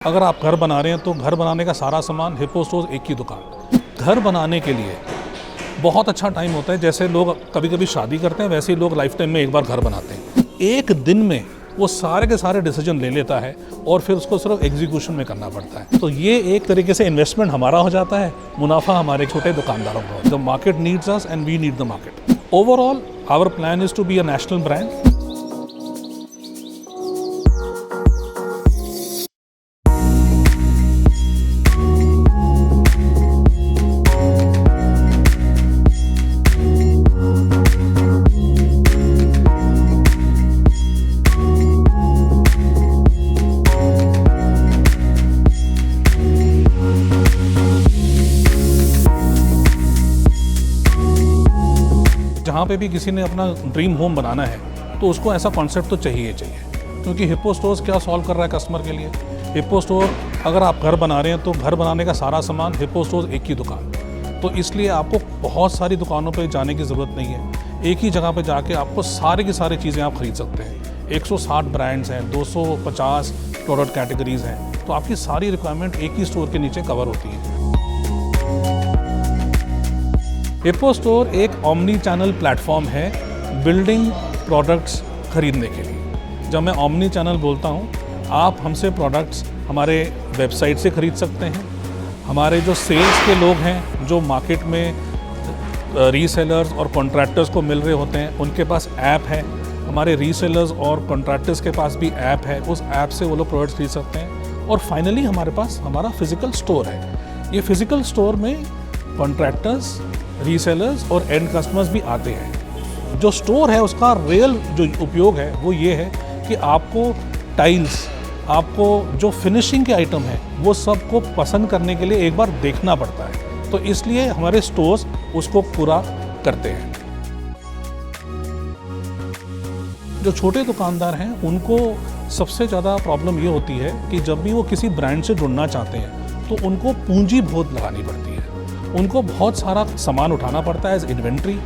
अगर आप घर बना रहे हैं तो घर बनाने का सारा सामान हिप्पो स्टोर्स एक ही दुकान। घर बनाने के लिए बहुत अच्छा टाइम होता है। जैसे लोग कभी कभी शादी करते हैं, वैसे ही लोग लाइफ टाइम में एक बार घर बनाते हैं। एक दिन में वो सारे के सारे डिसीजन ले लेता है और फिर उसको सिर्फ एग्जीक्यूशन में करना पड़ता है। तो ये एक तरीके से इन्वेस्टमेंट हमारा हो जाता है, मुनाफा हमारे छोटे दुकानदारों का। The market needs us and we need the market. Overall our plan is to be a national brand. जहाँ पे भी किसी ने अपना ड्रीम होम बनाना है तो उसको ऐसा कॉन्सेप्ट तो चाहिए क्योंकि हिप्पो स्टोर्स क्या सॉल्व कर रहा है कस्टमर के लिए। हिप्पो स्टोर, अगर आप घर बना रहे हैं तो घर बनाने का सारा सामान हिप्पो स्टोर्स एक ही दुकान। तो इसलिए आपको बहुत सारी दुकानों पे जाने की ज़रूरत नहीं है। एक ही जगह पे जाके आपको सारी की सारी चीज़ें आप खरीद सकते हैं। 160 ब्रांड्स हैं, 250 प्रोडक्ट कैटेगरीज हैं, तो आपकी सारी रिक्वायरमेंट एक ही स्टोर के नीचे कवर होती है। हिप्पो स्टोर एक ओमनी चैनल प्लेटफॉर्म है बिल्डिंग प्रोडक्ट्स खरीदने के लिए। जब मैं ओमनी चैनल बोलता हूँ, आप हमसे प्रोडक्ट्स हमारे वेबसाइट से खरीद सकते हैं। हमारे जो सेल्स के लोग हैं, जो मार्केट में रीसेलर्स और कॉन्ट्रैक्टर्स को मिल रहे होते हैं, उनके पास ऐप है। हमारे रीसेलर्स और कॉन्ट्रैक्टर्स के पास भी ऐप है, उस ऐप से वो लोग प्रोडक्ट्स खरीद सकते हैं। और फाइनली हमारे पास हमारा फिजिकल स्टोर है। ये फिजिकल स्टोर में कॉन्ट्रैक्टर्स, रीसेलर्स और एंड कस्टमर्स भी आते हैं। जो स्टोर है उसका रियल जो उपयोग है वो ये है कि आपको टाइल्स, आपको जो फिनिशिंग के आइटम है वो सबको पसंद करने के लिए एक बार देखना पड़ता है। तो इसलिए हमारे स्टोर्स उसको पूरा करते हैं। जो छोटे दुकानदार हैं उनको सबसे ज़्यादा प्रॉब्लम ये होती है कि जब भी वो किसी ब्रांड से जुड़ना चाहते हैं तो उनको पूंजी बहुत लगानी पड़ती है। उनको बहुत सारा सामान उठाना पड़ता है एज इन्वेंट्री,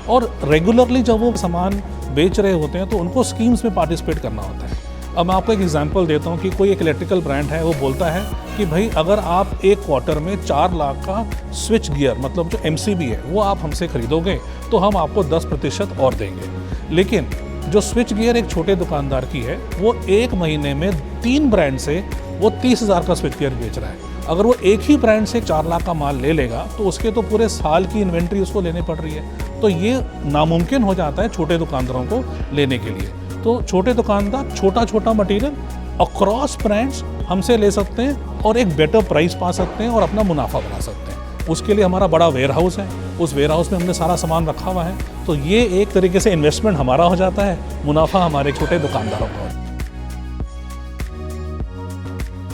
और रेगुलरली जब वो सामान बेच रहे होते हैं तो उनको स्कीम्स में पार्टिसिपेट करना होता है। अब मैं आपको एक एग्जांपल देता हूँ कि कोई एक इलेक्ट्रिकल ब्रांड है, वो बोलता है कि भाई अगर आप एक क्वार्टर में 4 लाख का स्विच गियर, मतलब जो MCB है, वो आप हमसे खरीदोगे तो हम आपको 10% और देंगे। लेकिन जो स्विच गियर एक छोटे दुकानदार की है, वो एक महीने में 3 ब्रांड से वो 30,000 का स्विच गियर बेच रहा है। अगर वो एक ही ब्रांड से 4 लाख का माल ले लेगा तो उसके तो पूरे साल की इन्वेंट्री उसको लेनी पड़ रही है। तो ये नामुमकिन हो जाता है छोटे दुकानदारों को लेने के लिए। तो छोटे दुकानदार छोटा छोटा मटेरियल अक्रॉस ब्रांड्स हमसे ले सकते हैं और एक बेटर प्राइस पा सकते हैं और अपना मुनाफा बना सकते हैं। उसके लिए हमारा बड़ा वेयर हाउस है, उस वेयर हाउस में हमने सारा सामान रखा हुआ है। तो ये एक तरीके से इन्वेस्टमेंट हमारा हो जाता है, मुनाफा हमारे छोटे दुकानदारों का।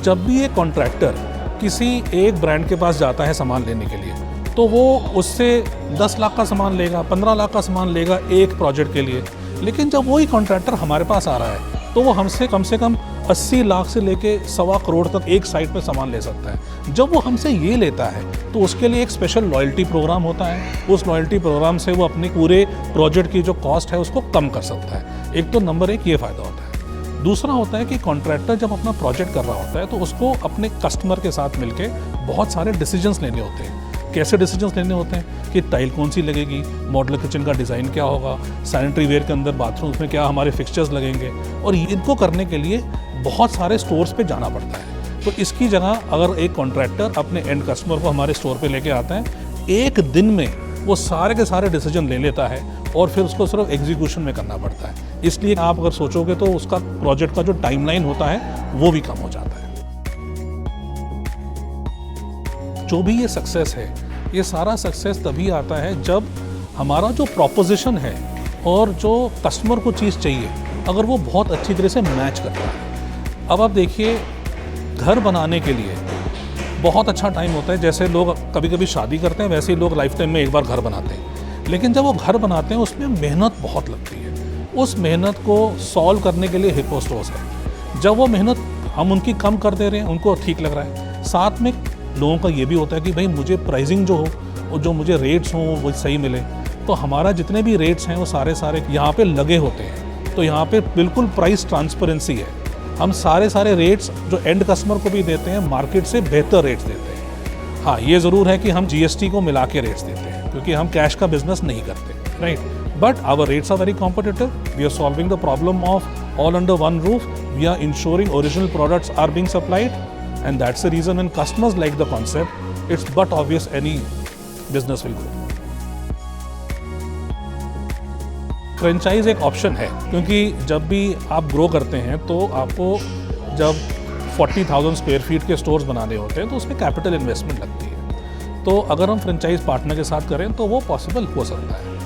जब भी एक कॉन्ट्रैक्टर किसी एक ब्रांड के पास जाता है सामान लेने के लिए, तो वो उससे 10 लाख का सामान लेगा, 15 लाख का सामान लेगा एक प्रोजेक्ट के लिए। लेकिन जब वही कॉन्ट्रैक्टर हमारे पास आ रहा है तो वो हमसे कम से कम 80 लाख से लेके 1.25 करोड़ तक एक साइट पे सामान ले सकता है। जब वो हमसे ये लेता है तो उसके लिए एक स्पेशल लॉयल्टी प्रोग्राम होता है। उस लॉयल्टी प्रोग्राम से वो अपने पूरे प्रोजेक्ट की जो कॉस्ट है उसको कम कर सकता है। एक तो नंबर 1 ये फ़ायदा होता है। दूसरा होता है कि कॉन्ट्रैक्टर जब अपना प्रोजेक्ट कर रहा होता है तो उसको अपने कस्टमर के साथ मिलके बहुत सारे डिसीजंस लेने होते हैं। कैसे डिसीजंस लेने होते हैं कि टाइल कौन सी लगेगी, मॉडुलर किचन का डिज़ाइन क्या होगा, सैनिटरी वेयर के अंदर बाथरूम्स में क्या हमारे फिक्सचर्स लगेंगे, और इनको करने के लिए बहुत सारे स्टोर्स पे जाना पड़ता है। तो इसकी जगह अगर एक कॉन्ट्रैक्टर अपने एंड कस्टमर को हमारे स्टोर पे लेके आता है, एक दिन में वो सारे के सारे डिसीजन ले लेता है और फिर उसको सिर्फ एग्जीक्यूशन में करना पड़ता है। इसलिए आप अगर सोचोगे तो उसका प्रोजेक्ट का जो टाइमलाइन होता है वो भी कम हो जाता है। जो भी ये सक्सेस है, ये सारा सक्सेस तभी आता है जब हमारा जो प्रोपोजिशन है और जो कस्टमर को चीज़ चाहिए, अगर वो बहुत अच्छी तरह से मैच करता है। अब आप देखिए, घर बनाने के लिए बहुत अच्छा टाइम होता है। जैसे लोग कभी कभी शादी करते हैं, वैसे ही लोग लाइफ टाइम में एक बार घर बनाते हैं। लेकिन जब वो घर बनाते हैं उसमें मेहनत बहुत लगती है। उस मेहनत को सॉल्व करने के लिए हिप्पो स्टोर्स है। जब वो मेहनत हम उनकी कम कर दे रहे हैं, उनको ठीक लग रहा है। साथ में लोगों का ये भी होता है कि भाई मुझे प्राइसिंग जो हो, और जो मुझे रेट्स हों वो सही मिले। तो हमारा जितने भी रेट्स हैं वो सारे यहाँ पे लगे होते हैं। तो यहाँ पे बिल्कुल प्राइस ट्रांसपेरेंसी है। हम सारे रेट्स जो एंड कस्टमर को भी देते हैं मार्केट से बेहतर रेट्स देते हैं। हाँ, ये ज़रूर है कि हम GST को मिला के रेट्स देते हैं क्योंकि हम कैश का बिजनेस नहीं करते, right. But our rates are very competitive, we are solving the problem of all under one roof, we are insuring original products are being supplied, and that's the reason when customers like the concept, it's but obvious any business will grow. Franchise एक option है क्योंकि जब भी आप grow करते हैं तो आपको जब 40,000 स्क्वायर फीट के स्टोर्स बनाने होते हैं तो उसमें कैपिटल इन्वेस्टमेंट लगती है। तो अगर हम फ्रेंचाइज पार्टनर के साथ करें तो वो पॉसिबल हो सकता है,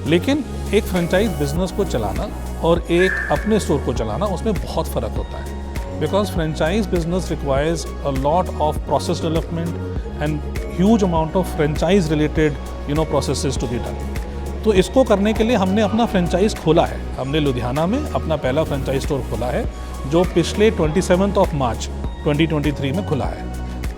लेकिन एक फ्रेंचाइज बिजनेस को चलाना और एक अपने स्टोर को चलाना उसमें बहुत फ़र्क होता है, because franchise business requires a lot of process development and huge amount of franchise related processes to be done. तो इसको करने के लिए हमने अपना फ्रेंचाइज खोला है। हमने लुधियाना में अपना पहला फ्रेंचाइज स्टोर खोला है जो पिछले 27 मार्च 2023 में खुला है।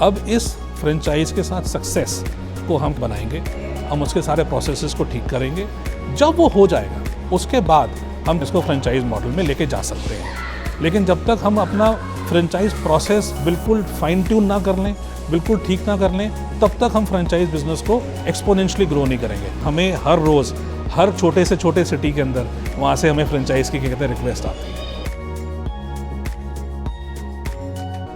अब इस फ्रेंचाइज के साथ सक्सेस को हम बनाएंगे, हम उसके सारे प्रोसेसेस को ठीक करेंगे। जब वो हो जाएगा उसके बाद हम इसको फ्रेंचाइज मॉडल में लेके जा सकते हैं, लेकिन जब तक हम अपना फ्रेंचाइज प्रोसेस बिल्कुल फाइन ट्यून ना कर लें, बिल्कुल ठीक ना कर लें, तब तक हम फ्रेंचाइज बिजनेस को एक्सपोनेंशियली ग्रो नहीं करेंगे। हमें हर रोज़ हर छोटे से छोटे सिटी के अंदर वहाँ से हमें फ्रेंचाइज की कहते हैं रिक्वेस्ट आती है।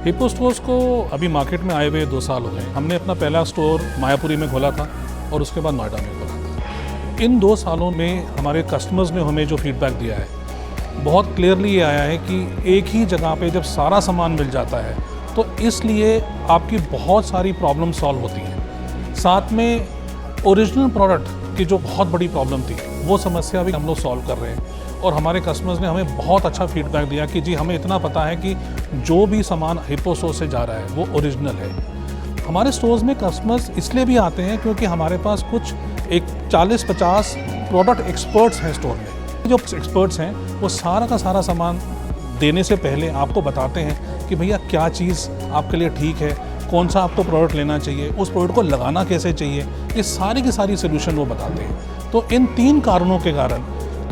हिप्पो स्टोर्स को अभी मार्केट में आए हुए 2 साल हो गए। हमने अपना पहला स्टोर मायापुरी में खोला था और उसके बाद नोएडा में खोला था। इन 2 सालों में हमारे कस्टमर्स ने हमें जो फीडबैक दिया है बहुत क्लियरली ये आया है कि एक ही जगह पे जब सारा सामान मिल जाता है तो इसलिए आपकी बहुत सारी प्रॉब्लम सॉल्व होती हैं। साथ में ओरिजिनल प्रोडक्ट की जो बहुत बड़ी प्रॉब्लम थी वो समस्या भी हम लोग सॉल्व कर रहे हैं और हमारे कस्टमर्स ने हमें बहुत अच्छा फीडबैक दिया कि जी हमें इतना पता है कि जो भी सामान हिप्पो स्टोर से जा रहा है वो ओरिजिनल है। हमारे स्टोर्स में कस्टमर्स इसलिए भी आते हैं क्योंकि हमारे पास कुछ एक 40-50 प्रोडक्ट एक्सपर्ट्स हैं स्टोर में। जो एक्सपर्ट्स हैं वो सारा का सारा सामान देने से पहले आपको बताते हैं कि भैया क्या चीज़ आपके लिए ठीक है, कौन सा आपको प्रोडक्ट लेना चाहिए, उस प्रोडक्ट को लगाना कैसे चाहिए, ये सारी की सारी सोल्यूशन वो बताते हैं। तो इन 3 कारणों के कारण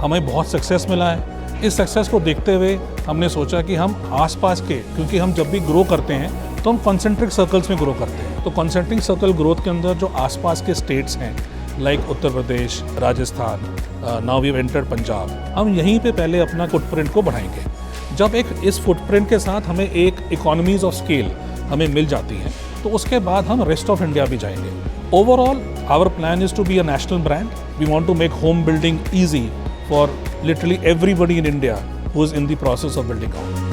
हमें बहुत सक्सेस मिला है। इस सक्सेस को देखते हुए हमने सोचा कि हम आसपास के, क्योंकि हम जब भी ग्रो करते हैं तो हम कॉन्सेंट्रिक सर्कल्स में ग्रो करते हैं, तो कॉन्सेंट्रिक सर्कल ग्रोथ के अंदर जो आसपास के स्टेट्स हैं like Uttar Pradesh, Rajasthan, now we have entered Punjab, हम यहीं पे पहले अपना फुटप्रिंट को बढ़ाएंगे। जब एक इस फुटप्रिंट के साथ हमें एक इकोनॉमीज ऑफ स्केल हमें मिल जाती हैं तो उसके बाद हम रेस्ट ऑफ इंडिया भी जाएंगे। Overall our plan is to be a national brand. We want to make home building easy for literally everybody in India who is in the process of building house.